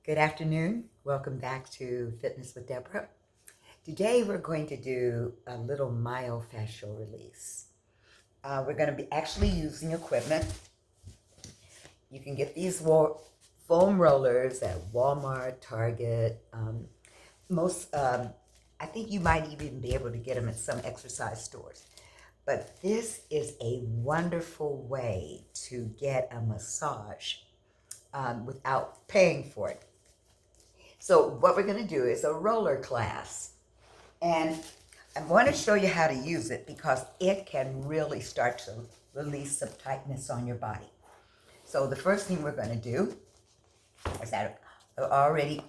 Good afternoon. Welcome back to Fitness with Deborah. Today we're going to do a little myofascial release. We're going to be actually using equipment. You can get these foam rollers at Walmart, Target. I think you might even be able to get them at some exercise stores. But this is a wonderful way to get a massage without paying for it. So what we're going to do is a roller class. And I'm going to show you how to use it because it can really start to release some tightness on your body. So the first thing we're going to do is that I've already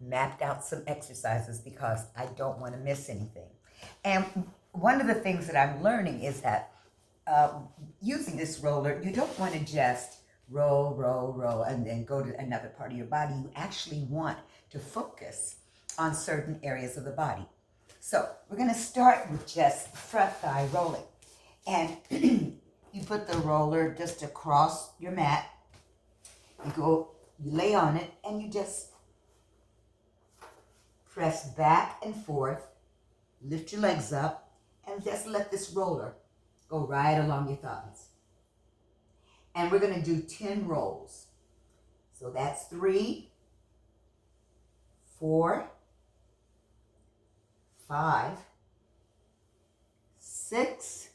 mapped out some exercises because I don't want to miss anything. And one of the things that I'm learning is that using this roller, you don't want to just roll, roll, roll, and then go to another part of your body. You actually want to focus on certain areas of the body. So we're going to start with just front thigh rolling. And you put the roller just across your mat. You lay on it, and you just press back and forth, lift your legs up, and just let this roller go right along your thighs. And we're going to do 10 rolls. So that's 3, 4, 5, 6,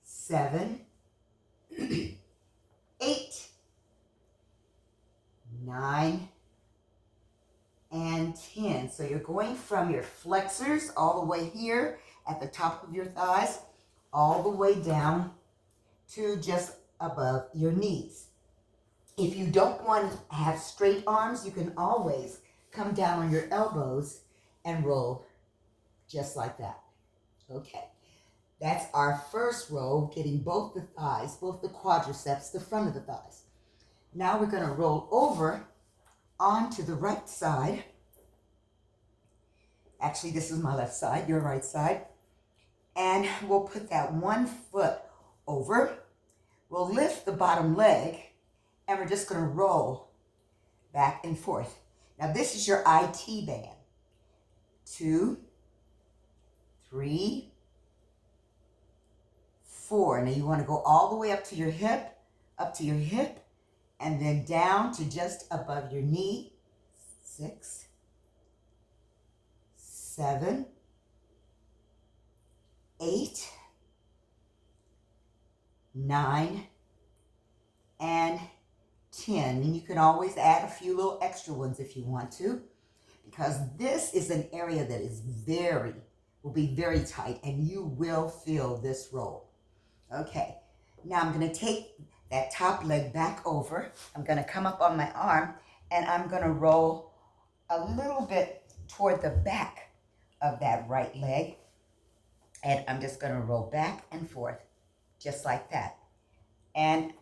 7, 8, 9, and 10. So you're going from your flexors all the way here at the top of your thighs, all the way down to just above your knees. If you don't want to have straight arms, you can always come down on your elbows and roll just like that. Okay, that's our first roll, getting both the thighs, both the quadriceps, the front of the thighs. Now we're going to roll over onto the right side. Actually, this is my left side, your right side. And we'll put that one foot over. We'll lift the bottom leg, and we're just going to roll back and forth. Now, this is your IT band. 2, 3, 4. Now, you want to go all the way up to your hip, and then down to just above your knee. 6, 7, 8, 9, and 10. And you can always add a few little extra ones if you want to, because this is an area that will be very tight, and you will feel this roll. Okay, now I'm going to take that top leg back over. I'm going to come up on my arm, and I'm going to roll a little bit toward the back of that right leg, and I'm just going to roll back and forth just like that. And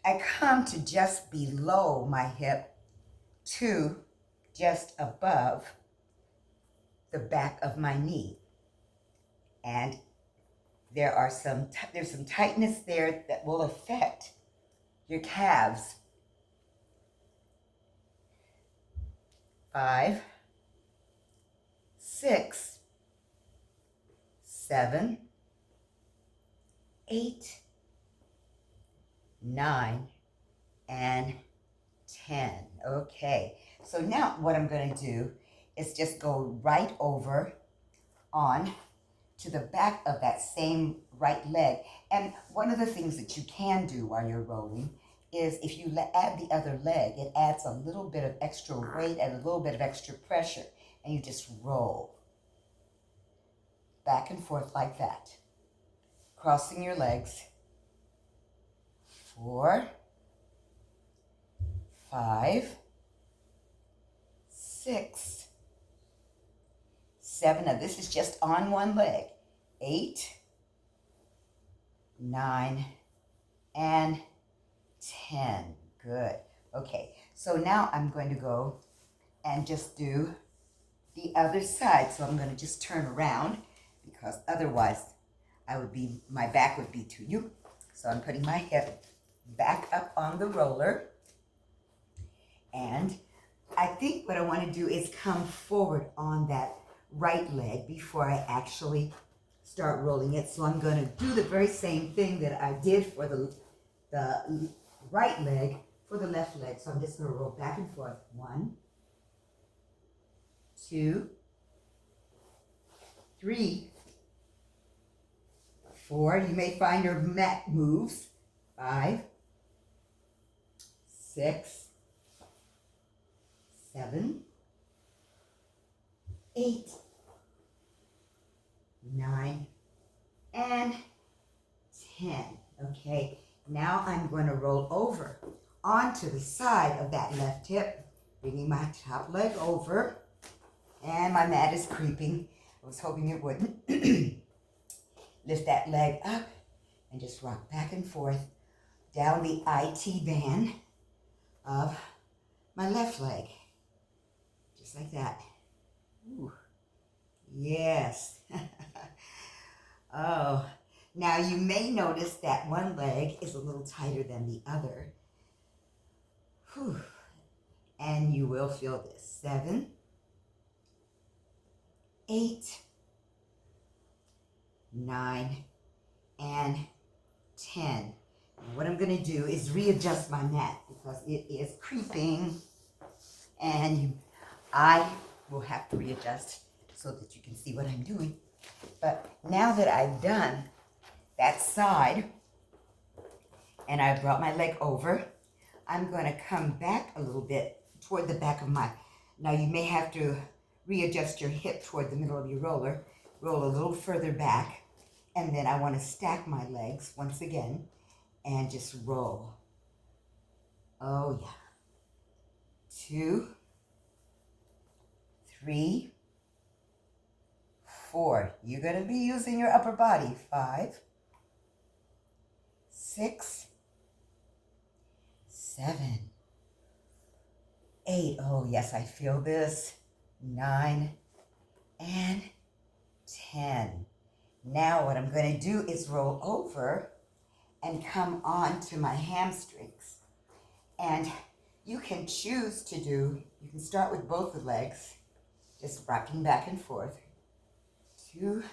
I come to just below my hip to just above the back of my knee. And there's some tightness there that will affect your calves. 5, 6, 7, 8, 9, and 10. Okay, so now what I'm going to do is just go right over on to the back of that same right leg. And one of the things that you can do while you're rolling is if you add the other leg, it adds a little bit of extra weight and a little bit of extra pressure, and you just roll back and forth like that, crossing your legs. 4, 5, 6, 7. Now this is just on one leg. 8, 9, and 10. Good. Okay, so now I'm going to go and just do the other side. So I'm going to just turn around because otherwise my back would be to you. So I'm putting my hip back up on the roller, And I think what I want to do is come forward on that right leg before I actually start rolling it. So I'm going to do the very same thing that I did for the right leg for the left leg. So I'm just going to roll back and forth. 1, 2, 3, 4. You may find your mat moves. 5, 6, 7, 8, 9, and 10. Okay, now I'm going to roll over onto the side of that left hip, bringing my top leg over, and my mat is creeping. I was hoping it wouldn't. Lift that leg up and just rock back and forth down the IT band of my left leg. Just like that. Ooh. Yes. Oh, now you may notice that one leg is a little tighter than the other. Whew. And you will feel this. 7, 8, 9, and 10. What I'm going to do is readjust my mat because it is creeping, and I will have to readjust so that you can see what I'm doing. But now that I've done that side and I brought my leg over, I'm going to come back a little bit toward the back of my, now you may have to readjust your hip toward the middle of your roller, roll a little further back, and then I want to stack my legs once again and just roll. Oh yeah. 2, 3, 4. You're going to be using your upper body. 5, 6, 7, 8. Oh yes, I feel this. 9 and 10. Now what I'm going to do is roll over and come on to my hamstrings. And you can choose to do, you can start with both the legs, just rocking back and forth. 2,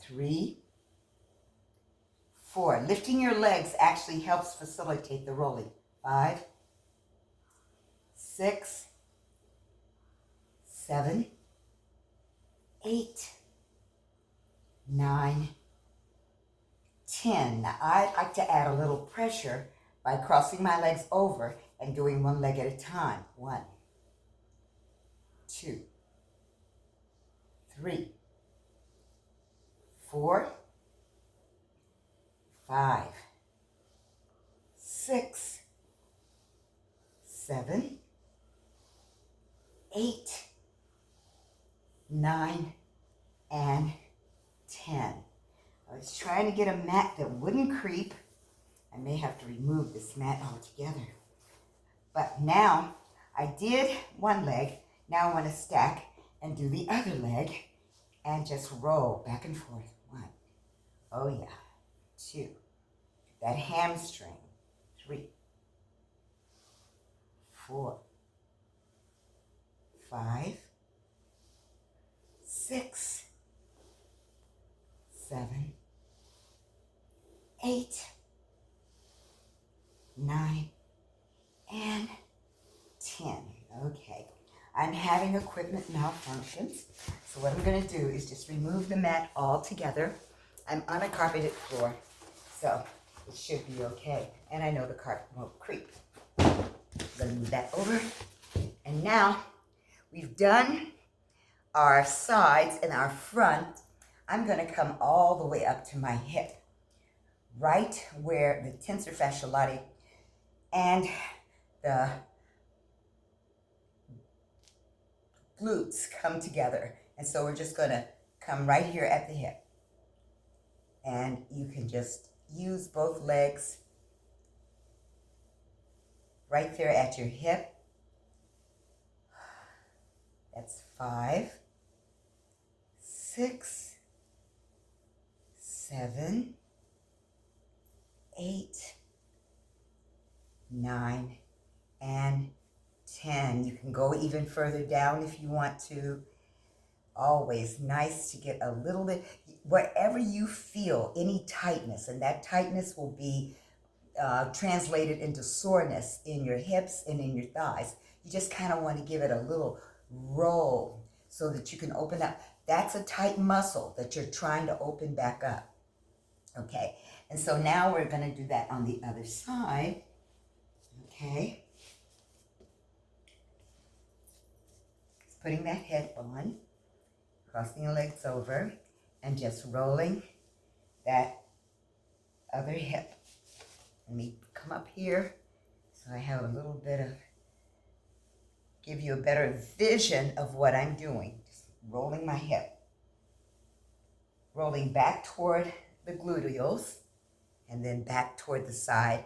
3, 4. Lifting your legs actually helps facilitate the rolling. 5, 6, 7, 8, 9, 10. Now, I like to add a little pressure by crossing my legs over and doing one leg at a time. 1, 2, 3, 4, 5, 6, 7, 8, 9, and 10. I was trying to get a mat that wouldn't creep. I may have to remove this mat altogether. But now I did one leg. Now I want to stack and do the other leg and just roll back and forth. 1. Oh yeah. 2. That hamstring. 3, 4, 5, 6, 7, 8, 9, and 10. Okay. I'm having equipment malfunctions. So what I'm going to do is just remove the mat altogether. I'm on a carpeted floor, so it should be okay. And I know the carpet won't creep. I'm going to move that over. And now we've done our sides and our front. I'm going to come all the way up to my hip, right where the tensor fasciae lati and the glutes come together. And so we're just going to come right here at the hip. And you can just use both legs right there at your hip. That's 5, 6, 7, 8, 9, and 10. You can go even further down if you want to. Always nice to get a little bit, wherever you feel any tightness, and that tightness will be translated into soreness in your hips and in your thighs. You just kind of want to give it a little roll so that you can open up. That's a tight muscle that you're trying to open back up. Okay, and so now we're going to do that on the other side. Okay, just putting that hip on, crossing the legs over, and just rolling that other hip. Let me come up here so I have a little bit of, give you a better vision of what I'm doing. Just rolling my hip, rolling back toward the gluteals, and then back toward the side.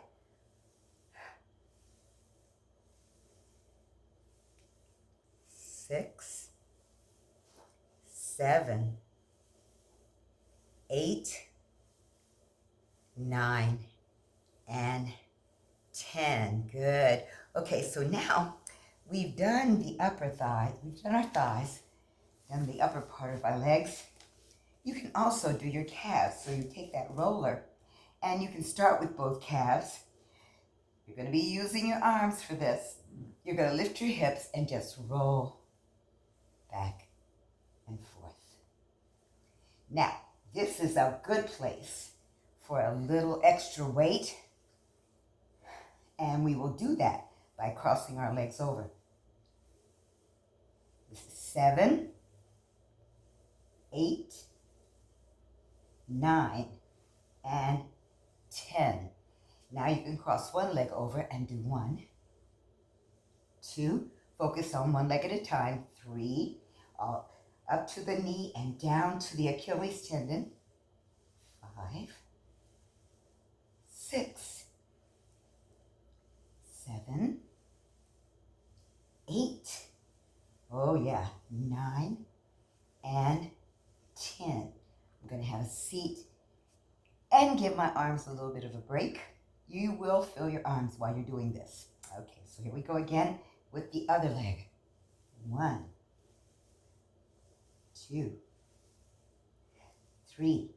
6, 7, 8, 9, and 10. Good. Okay, so now we've done the upper thigh. We've done our thighs, done the upper part of our legs. You can also do your calves. So you take that roller and you can start with both calves. You're going to be using your arms for this. You're going to lift your hips and just roll back and forth. Now, this is a good place for a little extra weight. And we will do that by crossing our legs over. This is 7, 8, 9, and 10. Now you can cross one leg over and do 1, 2, focus on one leg at a time, 3, up to the knee and down to the Achilles tendon, 5, 6, 7, 8, oh yeah, 9, and 10. I'm going to have a seat and give my arms a little bit of a break. You will feel your arms while you're doing this. Okay, so here we go again with the other leg. 1, 2, 3,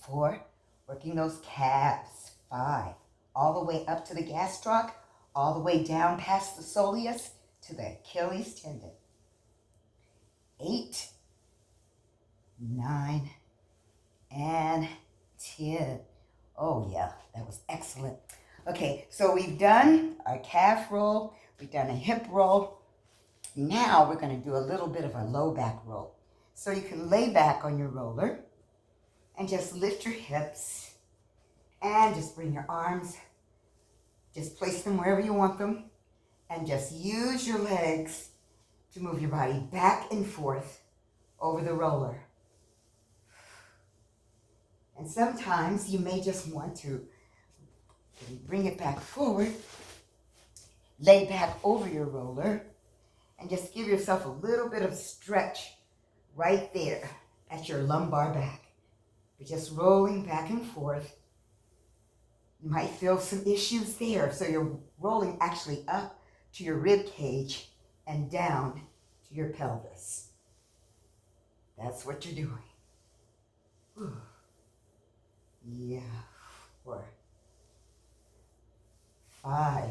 4, working those calves. 5, all the way up to the gastroc, all the way down past the soleus to the Achilles tendon. 8, 9, and 10. Oh yeah, that was excellent. Okay, so we've done our calf roll, we've done a hip roll. Now we're going to do a little bit of a low back roll. So you can lay back on your roller and just lift your hips and just bring your arms, just place them wherever you want them, and just use your legs to move your body back and forth over the roller. And sometimes you may just want to bring it back forward, lay back over your roller, and just give yourself a little bit of stretch right there at your lumbar back. You're just rolling back and forth. You might feel some issues there. So you're rolling actually up to your rib cage and down to your pelvis. That's what you're doing. Whew. Yeah. 4, 5,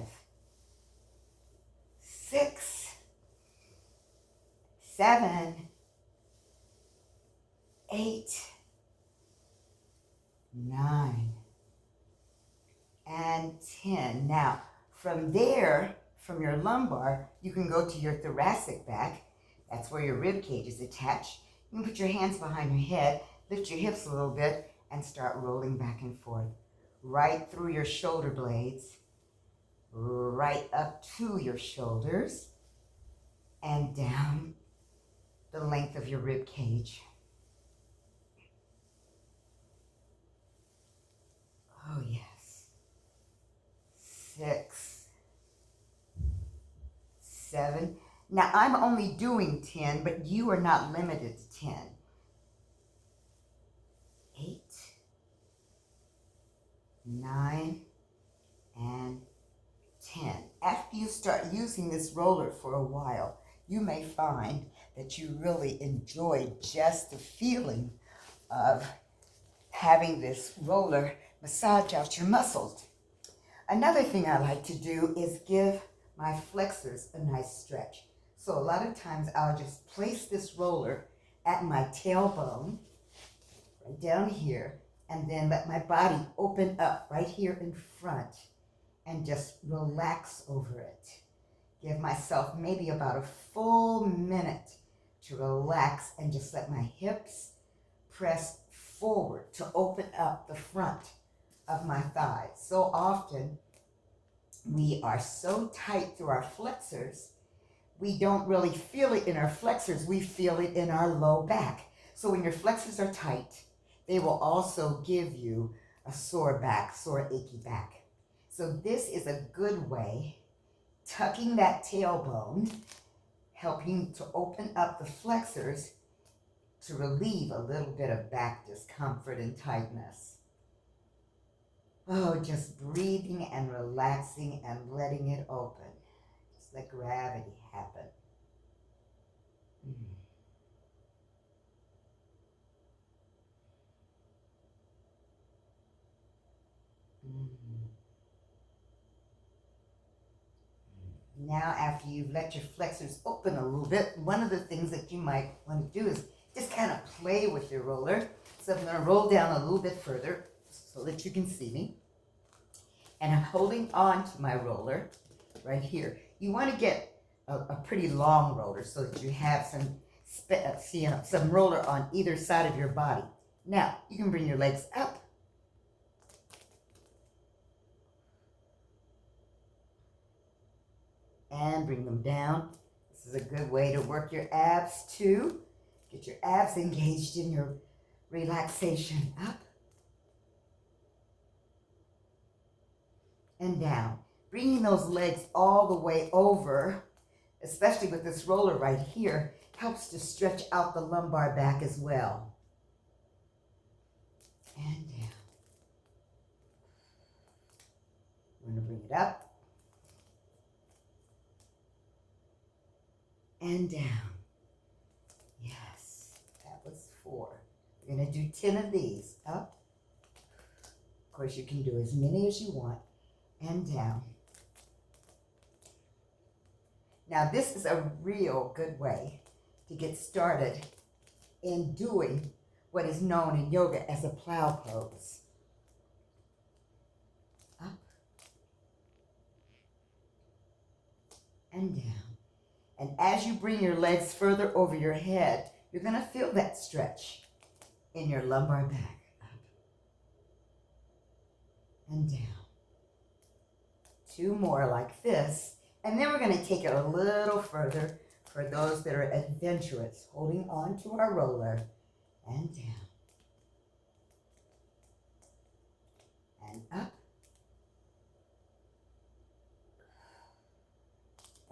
6, 7, 8, 9, and 10. Now, from there, from your lumbar, you can go to your thoracic back. That's where your rib cage is attached. You can put your hands behind your head, lift your hips a little bit, and start rolling back and forth. Right through your shoulder blades, right up to your shoulders, and down the length of your rib cage. Oh yes. 6, 7. Now I'm only doing 10, but you are not limited to 10. 8, 9, and after you start using this roller for a while, you may find that you really enjoy just the feeling of having this roller massage out your muscles. Another thing I like to do is give my flexors a nice stretch. So a lot of times I'll just place this roller at my tailbone, right down here, and then let my body open up right here in front and just relax over it. Give myself maybe about a full minute to relax and just let my hips press forward to open up the front of my thighs. So often we are so tight through our flexors, we don't really feel it in our flexors, we feel it in our low back. So when your flexors are tight, they will also give you a sore back, sore achy back. So this is a good way, tucking that tailbone, helping to open up the flexors to relieve a little bit of back discomfort and tightness. Oh, just breathing and relaxing and letting it open. Just let gravity happen. Now, after you've let your flexors open a little bit, one of the things that you might want to do is just kind of play with your roller. So I'm going to roll down a little bit further so that you can see me. And I'm holding on to my roller right here. You want to get a pretty long roller so that you have some roller on either side of your body. Now, you can bring your legs up. And bring them down. This is a good way to work your abs too. Get your abs engaged in your relaxation. Up and down. Bringing those legs all the way over, especially with this roller right here, helps to stretch out the lumbar back as well. And down. We're going to bring it up. And down. Yes, that was 4. We're going to do 10 of these. Up. Of course, you can do as many as you want. And down. Now, this is a real good way to get started in doing what is known in yoga as a plow pose. Up. And down. And as you bring your legs further over your head, you're going to feel that stretch in your lumbar back. Up and down. 2 more like this. And then we're going to take it a little further for those that are adventurous, holding on to our roller and down. And up.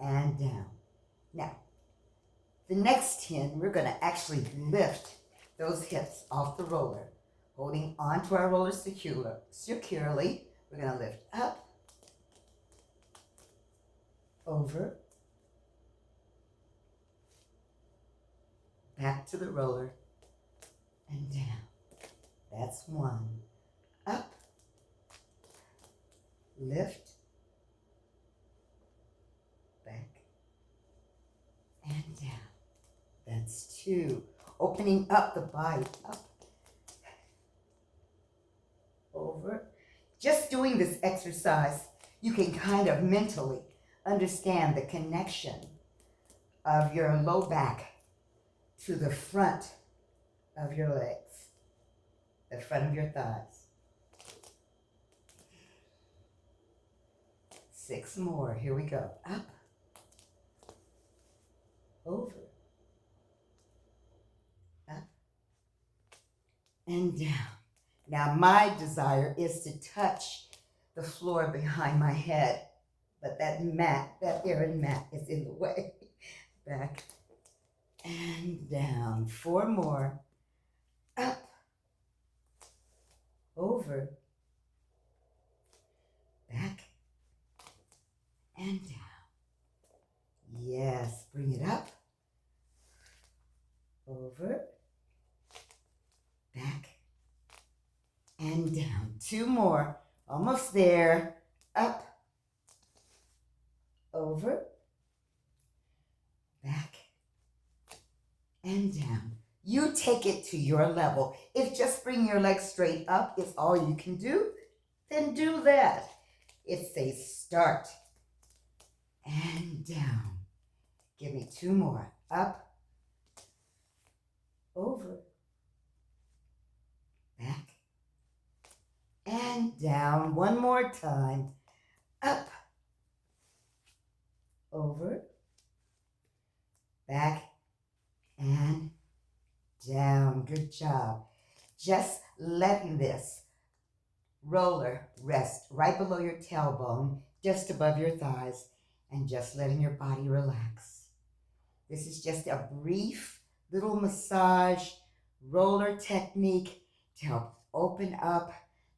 And down. Now, the next 10, we're going to actually lift those hips off the roller, holding onto our roller securely. We're going to lift up, over, back to the roller, and down. That's 1. Up, lift, back, and down. That's 2. Opening up the body, up, over. Just doing this exercise, you can kind of mentally understand the connection of your low back to the front of your legs, the front of your thighs. 6 more. Here we go. Up, over, up, and down. Now, my desire is to touch the floor behind my head, but that Aaron mat is in the way. Back and down. 4 more. Up, over, back, and 2 more. Almost there. Up, over, back, and down. You take it to your level. If just bringing your legs straight up is all you can do, then do that. It's a start and down. Give me 2 more. Up, over, back, and down. 1 more time. Up, over, back, and down. Good job. Just letting this roller rest right below your tailbone, just above your thighs, and just letting your body relax. This is just a brief little massage roller technique to help open up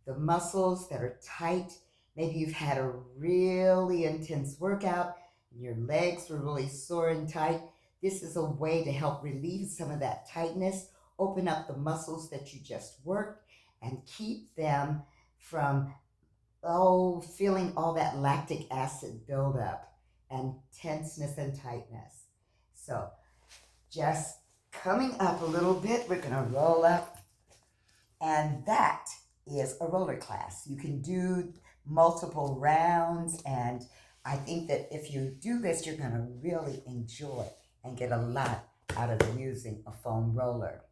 the muscles that are tight. Maybe you've had a really intense workout and your legs were really sore and tight. This is a way to help relieve some of that tightness, open up the muscles that you just worked, and keep them from feeling all that lactic acid buildup and tenseness and tightness. So just coming up a little bit, we're going to roll up, and that is a roller class. You can do multiple rounds, and I think that if you do this, you're going to really enjoy and get a lot out of using a foam roller.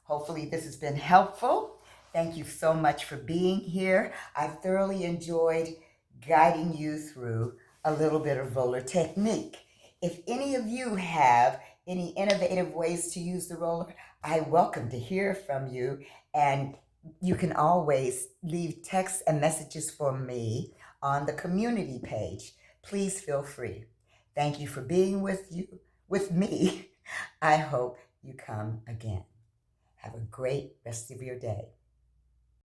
Hopefully this has been helpful. Thank you so much for being here. I've thoroughly enjoyed guiding you through a little bit of roller technique. If any of you have any innovative ways to use the roller, I welcome to hear from you, and you can always leave texts and messages for me on the community page. Please feel free. Thank you for being with me. I hope you come again. Have a great rest of your day.